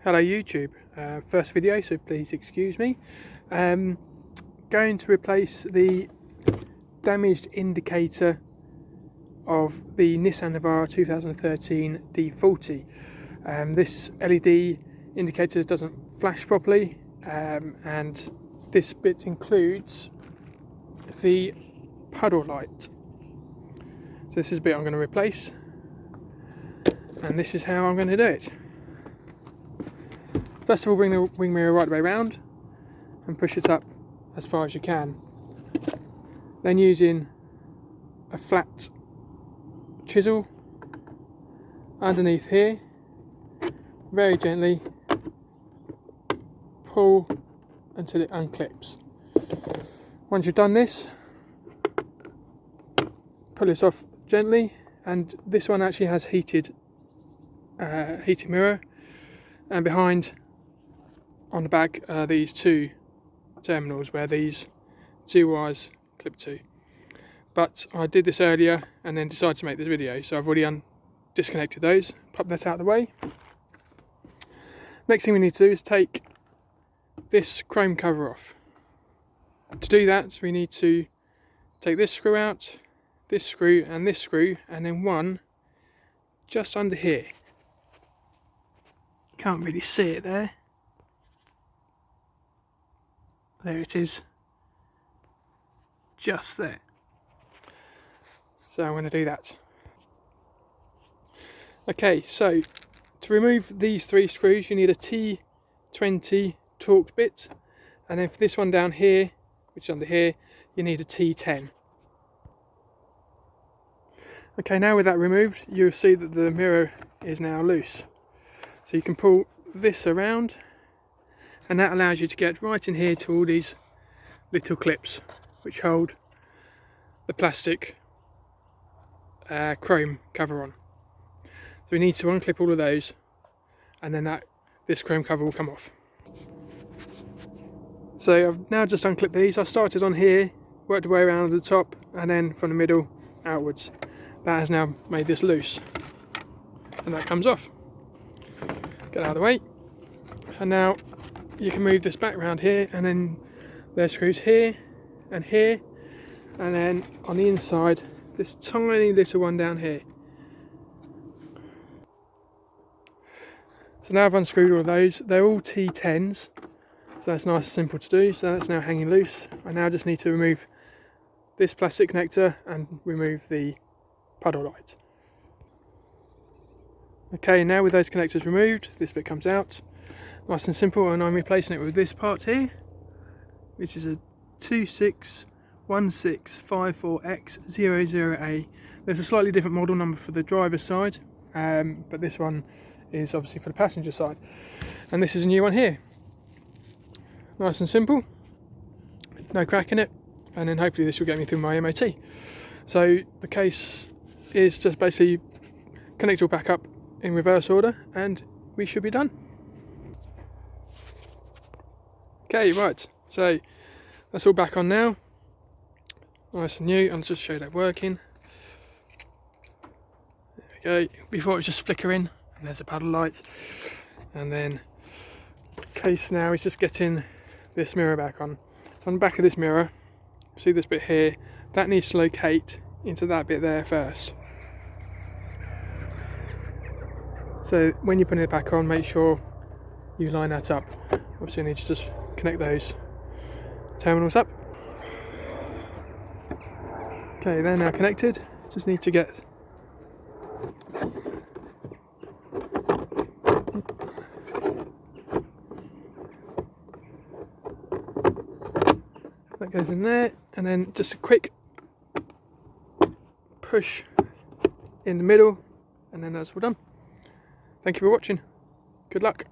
Hello YouTube, first video, so please excuse me. Going to replace the damaged indicator of the Nissan Navara 2013 D40. This LED indicator doesn't flash properly, and this bit includes the puddle light. So this is the bit I'm going to replace, and this is how I'm going to do it. First of all, bring the wing mirror right the way around and push it up as far as you can. Then using a flat chisel underneath here, very gently pull until it unclips. Once you've done this, pull this off gently, and this one actually has heated mirror, and behind on the back are these two terminals where these two wires clip to. But I did this earlier and then decided to make this video, so I've already disconnected those. Pop that out of the way. Next thing we need to do is take this chrome cover off. To do that, we need to take this screw out, this screw, and then one just under here. Can't really see it there. There it is, just there. So I'm going to do that. Okay, so to remove these three screws you need a T20 torque bit, and then for this one down here, which is under here, you need a T10. Okay, now with that removed, you'll see that the mirror is now loose. So you can pull this around, and that allows you to get right in here to all these little clips which hold the plastic chrome cover on. So we need to unclip all of those, and then this chrome cover will come off. So I've now just unclipped these. I started on here, worked the way around the top, and then from the middle outwards. That has now made this loose, and that comes off. Get out of the way, and now you can move this back around here, and then there's screws here, and then on the inside this tiny little one down here. So now I've unscrewed all of those. They're all T10s, so that's nice and simple to do. So that's now hanging loose. I now just need to remove this plastic connector and remove the puddle light. Okay, now with those connectors removed, this bit comes out. Nice and simple, and I'm replacing it with this part here, which is a 261654X00A. There's a slightly different model number for the driver's side, but this one is obviously for the passenger side. And this is a new one here. Nice and simple, no crack in it, and then hopefully this will get me through my MOT. So the case is just basically connect it all back up in reverse order, and we should be done. Okay, right, so that's all back on now, nice and new. I'll just show you that working. There we go. Before it was just flickering, and there's a puddle light, and then the case now is just getting this mirror back on. So on the back of this mirror, see this bit here, that needs to locate into that bit there first. So when you're putting it back on, make sure you line that up. Obviously you need to just connect those terminals up. Okay, they're now connected. Just need to get that goes in there, and then just a quick push in the middle, and then that's all done. Thank you for watching. Good luck.